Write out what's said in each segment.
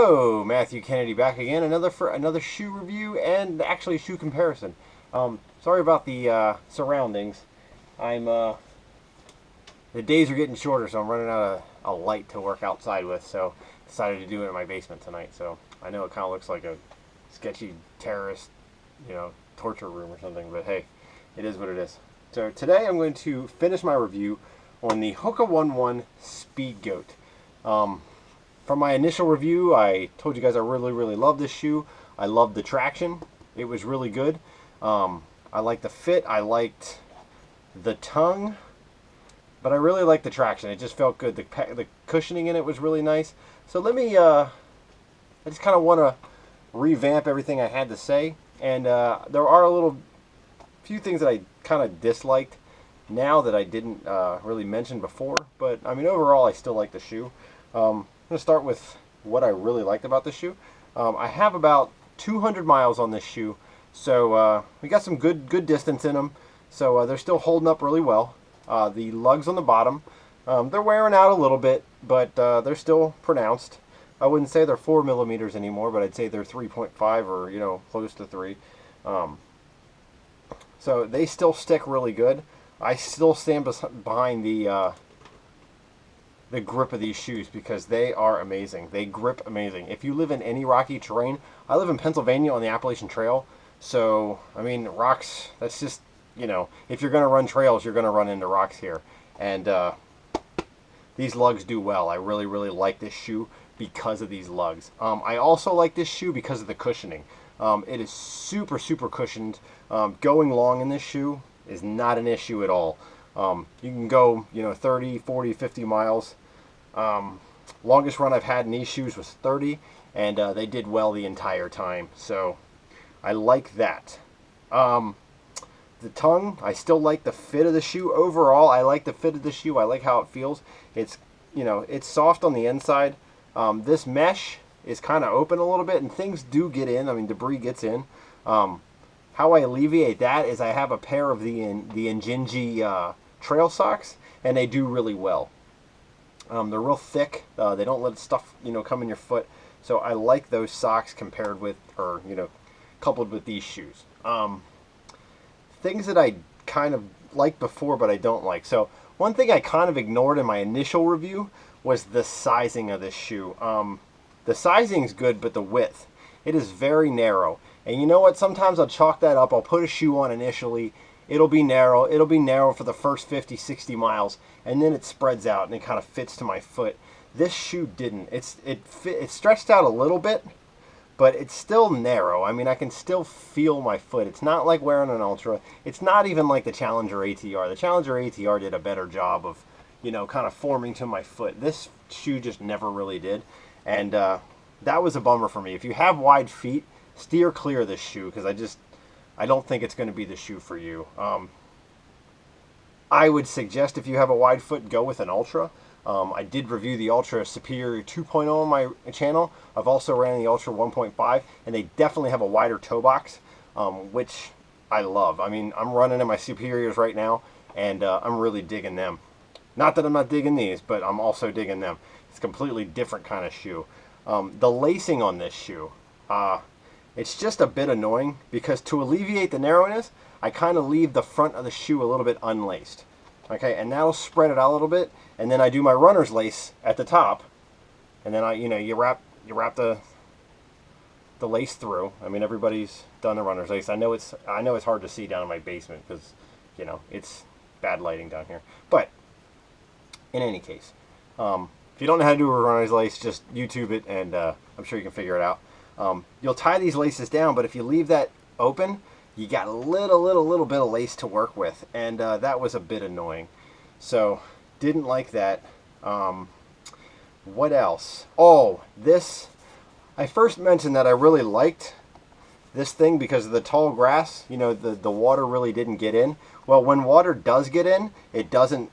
Hello, Matthew Kennedy back again. Another shoe review and actually a shoe comparison. Sorry about the surroundings. The days are getting shorter, so I'm running out of a light to work outside with. So decided to do it in my basement tonight. So I know it kind of looks like a sketchy terrorist, torture room or something. But hey, it is what it is. So today I'm going to finish my review on the Hoka One One Speedgoat. From my initial review, I told you guys I really love this shoe. I loved the traction. It was really good. I liked the fit. I liked the tongue. But I really liked the traction. It just felt good. The cushioning in it was really nice. So I just kind of want to revamp everything I had to say. And there are a few things that I kind of disliked now that I didn't really mention before. But I mean, overall, I still like the shoe. I'm going to start with what I really liked about this shoe. I have about 200 miles on this shoe, so we got some good distance in them. So they're still holding up really well. The lugs on the bottom, they're wearing out a little bit, but they're still pronounced. I wouldn't say they're 4 millimeters anymore, but I'd say they're 3.5 or close to 3. So they still stick really good. I still stand behind the grip of these shoes because they are amazing. They grip amazing. If you live in any rocky terrain, I live in Pennsylvania on the Appalachian Trail, so I mean rocks. That's just if you're going to run trails, you're going to run into rocks here, and these lugs do well. I really like this shoe because of these lugs. I also like this shoe because of the cushioning. It is super cushioned. Going long in this shoe is not an issue at all. You can go 30, 40, 50 miles. Longest run I've had in these shoes was 30, and they did well the entire time. So I like that. The tongue, I still like the fit of the shoe. Overall, I like the fit of the shoe. I like how it feels. It's it's soft on the inside. This mesh is kind of open a little bit, and things do get in. I mean, debris gets in. How I alleviate that is I have a pair of the Injinji trail socks, and they do really well. They're real thick. They don't let stuff come in your foot. So I like those socks compared with, or coupled with these shoes. Things that I kind of liked before, but I don't like. So one thing I kind of ignored in my initial review was the sizing of this shoe. The sizing's good, but the width, it is very narrow. And you know what? Sometimes I'll chalk that up. I'll put a shoe on initially. It'll be narrow. It'll be narrow for the first 50, 60 miles, and then it spreads out and it kind of fits to my foot. This shoe didn't. It stretched out a little bit, but it's still narrow. I mean, I can still feel my foot. It's not like wearing an Ultra. It's not even like the Challenger ATR. The Challenger ATR did a better job of, kind of forming to my foot. This shoe just never really did, and that was a bummer for me. If you have wide feet, steer clear of this shoe because I don't think it's going to be the shoe for you. I would suggest if you have a wide foot, go with an Ultra. I did review the Ultra Superior 2.0 on my channel. I've also ran the Ultra 1.5, and they definitely have a wider toe box, which I love. I mean, I'm running in my Superiors right now, and I'm really digging them. Not that I'm not digging these, but I'm also digging them. It's a completely different kind of shoe. The lacing on this shoe, it's just a bit annoying because to alleviate the narrowness, I kind of leave the front of the shoe a little bit unlaced. Okay, and that'll spread it out a little bit, and then I do my runner's lace at the top, and then you wrap the lace through. I mean, everybody's done the runner's lace. I know it's hard to see down in my basement because it's bad lighting down here. But in any case, if you don't know how to do a runner's lace, just YouTube it, and I'm sure you can figure it out. You'll tie these laces down, but if you leave that open, you got a little bit of lace to work with, and that was a bit annoying. So didn't like that. What else? Oh, I first mentioned that I really liked this thing because of the tall grass. The water really didn't get in. Well, when water does get in, it doesn't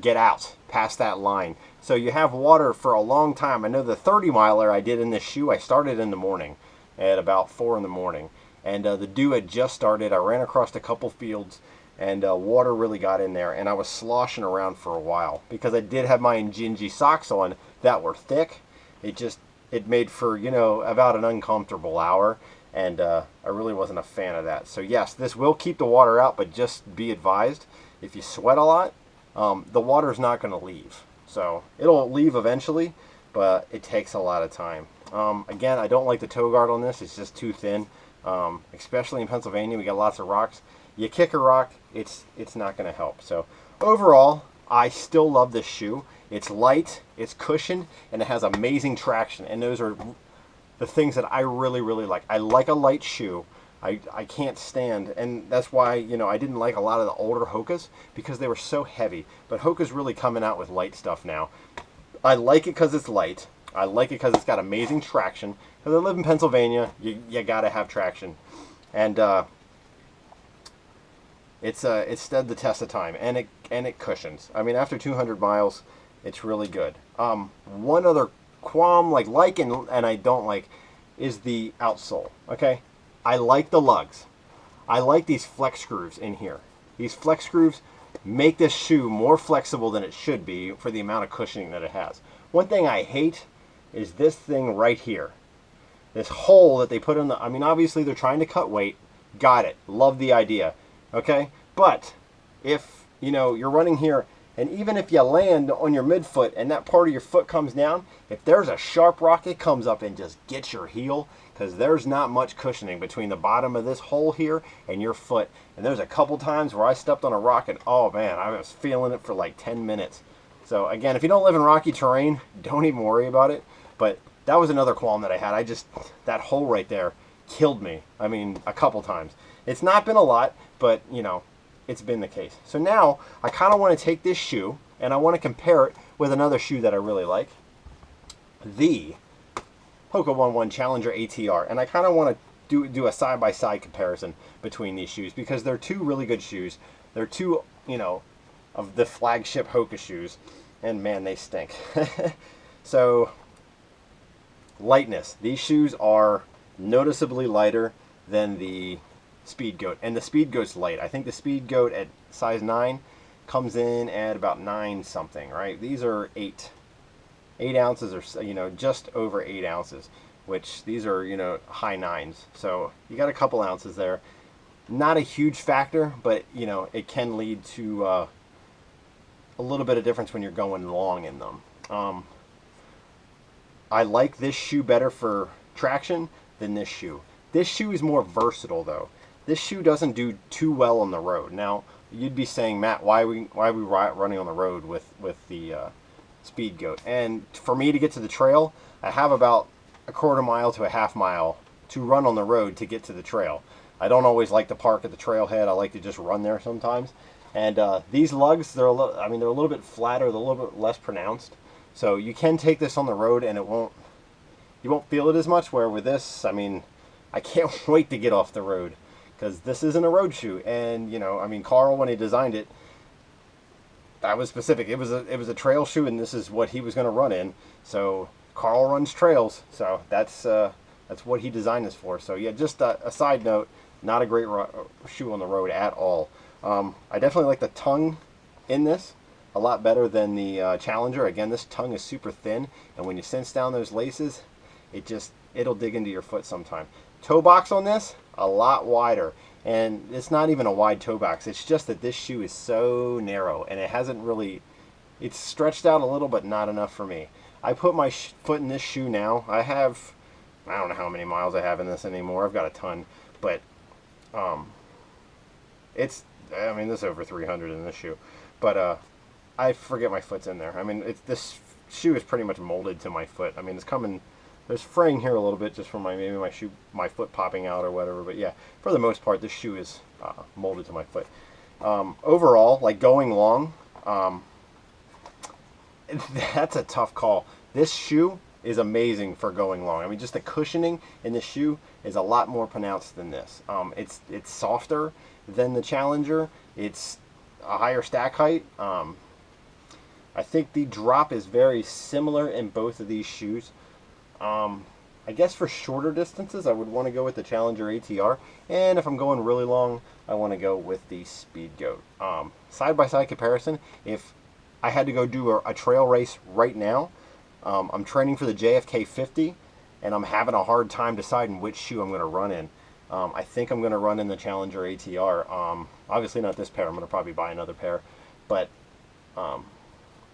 get out past that line. So you have water for a long time. I know the 30 miler I did in this shoe, I started in the morning at about 4 in the morning. And the dew had just started. I ran across a couple fields, and water really got in there, and I was sloshing around for a while because I did have my Injinji socks on that were thick. It it made for, you know, about an uncomfortable hour, and I really wasn't a fan of that. So yes, this will keep the water out, but just be advised, if you sweat a lot, the water's not going to leave. So it'll leave eventually, but it takes a lot of time. Again, I don't like the toe guard on this. It's just too thin, especially in Pennsylvania. We got lots of rocks. You kick a rock, it's not going to help. So overall, I still love this shoe. It's light, it's cushioned, and it has amazing traction. And those are the things that I really, really like. I like a light shoe. I can't stand, and that's why, you know, I didn't like a lot of the older Hokas, because they were so heavy. But Hoka's really coming out with light stuff now. I like it because it's light. I like it because it's got amazing traction. Because I live in Pennsylvania, you gotta have traction. And it's stood the test of time, and it cushions. I mean, after 200 miles, it's really good. One other qualm, and I don't like, is the outsole. Okay, I like the lugs. I like these flex screws in here. These flex screws make this shoe more flexible than it should be for the amount of cushioning that it has. One thing I hate is this thing right here. This hole that they put in the, I mean, obviously they're trying to cut weight. Got it. Love the idea. Okay? But if, you know, you're running here, and even if you land on your midfoot and that part of your foot comes down, if there's a sharp rock, it comes up and just gets your heel, because there's not much cushioning between the bottom of this hole here and your foot. And there's a couple times where I stepped on a rock and, oh man, I was feeling it for like 10 minutes. So again, if you don't live in rocky terrain, don't even worry about it. But that was another qualm that I had. That hole right there killed me. I mean, a couple times. It's not been a lot, but you know, it's been the case. So now I kind of want to take this shoe and I want to compare it with another shoe that I really like, the Hoka One One Challenger ATR. And I kind of want to do a side-by-side comparison between these shoes, because they're two really good shoes. They're two, you know, of the flagship Hoka shoes, and man, they stink. So lightness. These shoes are noticeably lighter than the Speedgoat, and the Speedgoat's light. I think the Speedgoat at size 9 comes in at about 9 something, right? These are 8 ounces, or, you know, just over 8 ounces, which these are, you know, high 9s. So you got a couple ounces there. Not a huge factor, but you know, it can lead to a little bit of difference when you're going long in them. I like this shoe better for traction than this shoe. This shoe is more versatile though. This shoe doesn't do too well on the road. Now, you'd be saying, Matt, why are we running on the road with the Speedgoat? And for me to get to the trail, I have about a quarter mile to a half mile to run on the road to get to the trail. I don't always like to park at the trailhead. I like to just run there sometimes. And these lugs, they're a little bit flatter, they're a little bit less pronounced. So you can take this on the road and you won't feel it as much. Where with this, I mean, I can't wait to get off the road, because this isn't a road shoe. And you know, I mean, Carl, when he designed it, that was specific. It was a trail shoe, and this is what he was going to run in. So Carl runs trails, so that's what he designed this for. So yeah, just a side note, not a great shoe on the road at all. I definitely like the tongue in this a lot better than the Challenger. Again, this tongue is super thin, and when you cinch down those laces, it'll dig into your foot sometime. Toe box on this, a lot wider, and it's not even a wide toe box. It's just that this shoe is so narrow, and it hasn't really, it's stretched out a little, but not enough for me. I put my foot in this shoe now. I don't know how many miles I have in this anymore. I've got a ton, but I mean, this is over 300 in this shoe, but I forget my foot's in there. I mean, this shoe is pretty much molded to my foot. I mean, it's coming, there's fraying here a little bit just from maybe my foot popping out or whatever, but yeah, for the most part, this shoe is molded to my foot. Overall, like going long, that's a tough call. This shoe is amazing for going long. I mean, just the cushioning in the shoe is a lot more pronounced than this. It's softer than the Challenger. It's a higher stack height. I think the drop is very similar in both of these shoes. I guess for shorter distances, I would want to go with the Challenger ATR. And if I'm going really long, I want to go with the Speedgoat. Side-by-side comparison, if I had to go do a trail race right now, I'm training for the JFK 50. and I'm having a hard time deciding which shoe I'm going to run in. I think I'm going to run in the Challenger ATR. Obviously not this pair. I'm going to probably buy another pair. But,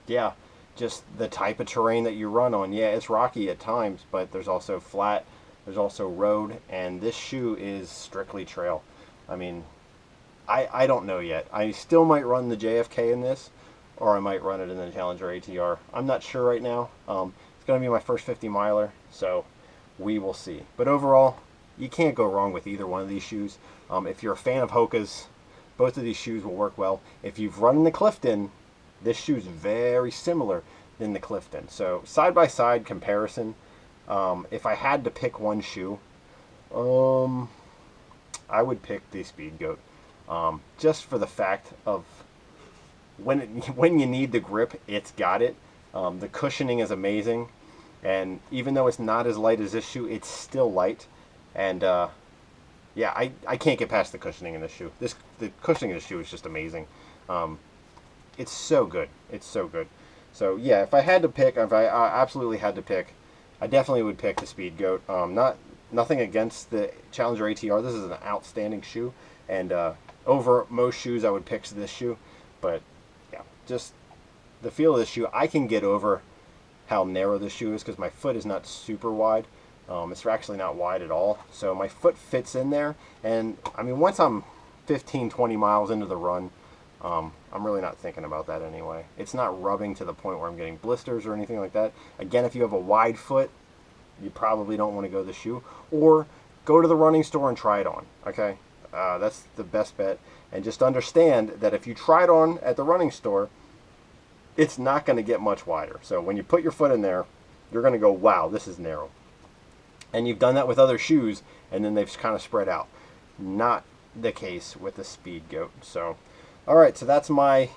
yeah, just the type of terrain that you run on. Yeah, it's rocky at times, but there's also flat. There's also road. And this shoe is strictly trail. I mean, I don't know yet. I still might run the JFK in this, or I might run it in the Challenger ATR. I'm not sure right now. It's going to be my first 50 miler, so we will see. But overall, you can't go wrong with either one of these shoes. If you're a fan of Hoka's, both of these shoes will work well. If you've run in the Clifton, this shoe is very similar than the Clifton. So side-by-side comparison, if I had to pick one shoe, I would pick the Speedgoat. Just for the fact of when you need the grip, it's got it. The cushioning is amazing, and even though it's not as light as this shoe, it's still light. And yeah, I can't get past the cushioning in this shoe. The cushioning in this shoe is just amazing. It's so good. It's so good. So yeah, if I had to pick, if I absolutely had to pick, I definitely would pick the Speedgoat. Nothing against the Challenger ATR. This is an outstanding shoe, and over most shoes, I would pick this shoe. But yeah, just the feel of this shoe, I can get over how narrow this shoe is because my foot is not super wide. It's actually not wide at all. So my foot fits in there. And I mean, once I'm 15, 20 miles into the run, I'm really not thinking about that anyway. It's not rubbing to the point where I'm getting blisters or anything like that. Again, if you have a wide foot, you probably don't want to go the shoe. Or go to the running store and try it on, okay? That's the best bet. And just understand that if you try it on at the running store, it's not going to get much wider. So when you put your foot in there, you're going to go, wow, this is narrow. And you've done that with other shoes, and then they've kind of spread out. Not the case with the Speedgoat. So, all right, so that's my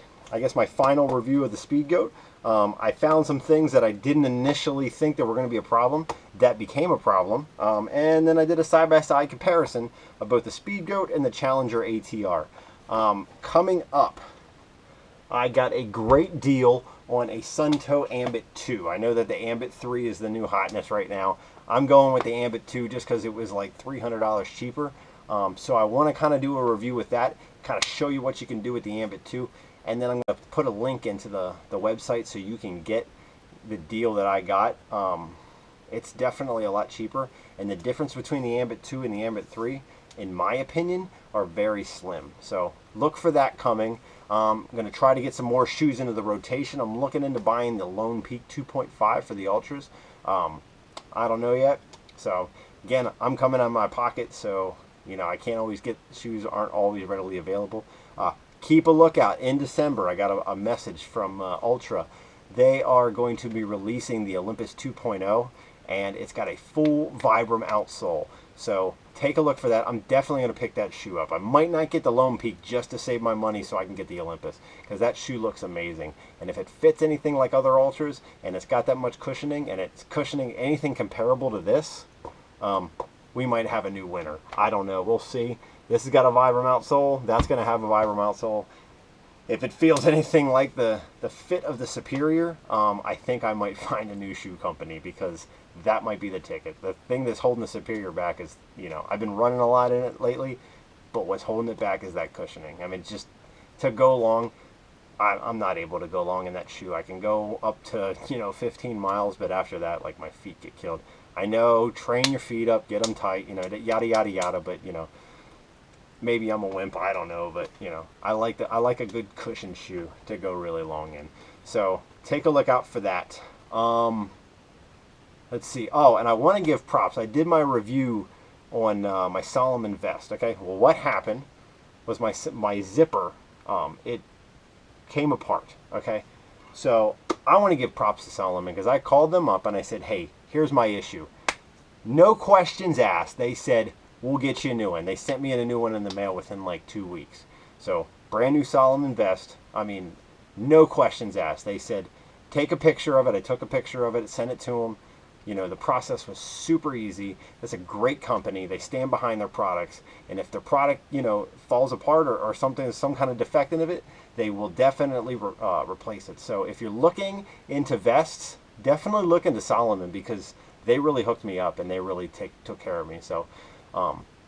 final review of the Speedgoat. I found some things that I didn't initially think that were going to be a problem that became a problem. And then I did a side-by-side comparison of both the Speedgoat and the Challenger ATR. Coming up, I got a great deal on a Suntoe Ambit 2. I know that the Ambit 3 is the new hotness right now. I'm going with the Ambit 2 just because it was like $300 cheaper. So I want to kind of do a review with that, kind of show you what you can do with the Ambit 2. And then I'm going to put a link into the website so you can get the deal that I got. It's definitely a lot cheaper. And the difference between the Ambit 2 and the Ambit 3, in my opinion, are very slim. So look for that coming. I'm going to try to get some more shoes into the rotation. I'm looking into buying the Lone Peak 2.5 for the Ultras. I don't know yet. So again, I'm coming out of my pocket, so you know I can't always get shoes, aren't always readily available. Keep a lookout. In December, I got a message from Ultra. They are going to be releasing the Olympus 2.0, and it's got a full Vibram outsole. So take a look for that. I'm definitely going to pick that shoe up. I might not get the Lone Peak just to save my money so I can get the Olympus, because that shoe looks amazing. And if it fits anything like other Ultras, and it's got that much cushioning, and it's cushioning anything comparable to this, we might have a new winner. I don't know. We'll see. This has got a Vibram outsole. That's going to have a Vibram outsole. If it feels anything like the fit of the Superior, I think I might find a new shoe company, because that might be the ticket. The thing that's holding the Superior back is, you know, I've been running a lot in it lately, but what's holding it back is that cushioning. I mean, just to go long, I'm not able to go long in that shoe. I can go up to, 15 miles, but after that, like, my feet get killed. I know, train your feet up, get them tight, yada, yada, yada, but, maybe I'm a wimp, I don't know, but I like a good cushion shoe to go really long in. So take a look out for that. Let's see. Oh, and I want to give props. I did my review on my Salomon vest. Okay. Well, what happened was my zipper, it came apart. Okay. So I want to give props to Salomon, because I called them up and I said, hey, here's my issue. No questions asked. They said, we'll get you a new one. They sent me a new one in the mail within like 2 weeks. So brand new Salomon vest. I mean, no questions asked. They said, take a picture of it. I took a picture of it, sent it to them. The process was super easy. It's a great company. They stand behind their products. And if their product, falls apart or something, some kind of defect in it, they will definitely replace it. So if you're looking into vests, definitely look into Salomon, because they really hooked me up and they really took care of me. So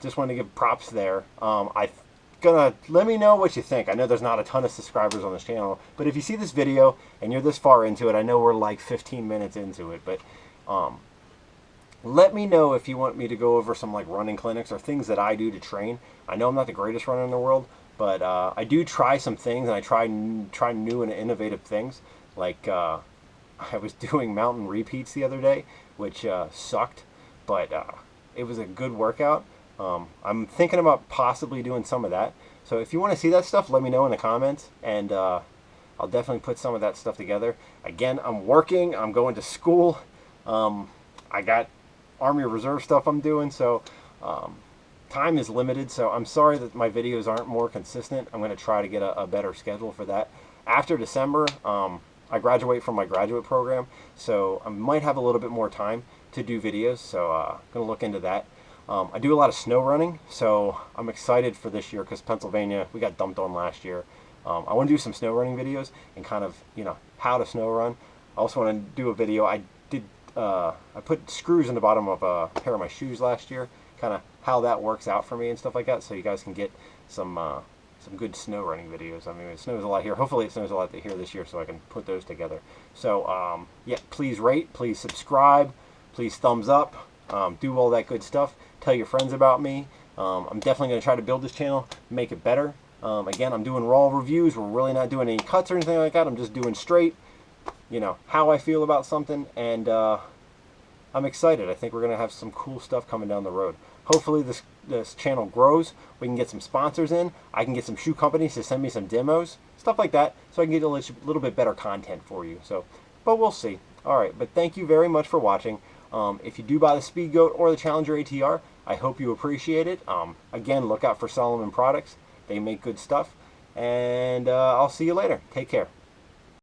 just wanted to give props there. Let me know what you think. I know there's not a ton of subscribers on this channel, but if you see this video and you're this far into it, I know we're like 15 minutes into it, but let me know if you want me to go over some like running clinics or things that I do to train. I know I'm not the greatest runner in the world, but I do try some things, and I try new and innovative things. Like I was doing mountain repeats the other day, which sucked, but it was a good workout. I'm thinking about possibly doing some of that. So if you want to see that stuff, let me know in the comments, and I'll definitely put some of that stuff together. Again, I'm working. I'm going to school. I got Army Reserve stuff I'm doing, so time is limited. So I'm sorry that my videos aren't more consistent. I'm going to try to get a better schedule for that. After December, I graduate from my graduate program, so I might have a little bit more time to do videos. So I'm going to look into that. I do a lot of snow running, so I'm excited for this year because Pennsylvania, we got dumped on last year. I want to do some snow running videos and kind of, how to snow run. I also want to do a video. I put screws in the bottom of a pair of my shoes last year, kind of how that works out for me and stuff like that, so you guys can get some good snow running videos. I mean, it snows a lot here. Hopefully it snows a lot here this year, so I can put those together. So, yeah, please rate, please subscribe, please thumbs up, do all that good stuff. Tell your friends about me. I'm definitely going to try to build this channel, make it better. Again, I'm doing raw reviews. We're really not doing any cuts or anything like that. I'm just doing straight, how I feel about something, and I'm excited. I think we're going to have some cool stuff coming down the road. Hopefully this channel grows. We can get some sponsors in. I can get some shoe companies to send me some demos, stuff like that, so I can get a little bit better content for you. So, but we'll see. All right, but thank you very much for watching. If you do buy the Speedgoat or the Challenger ATR, I hope you appreciate it. Again, look out for Solomon products. They make good stuff. And I'll see you later. Take care.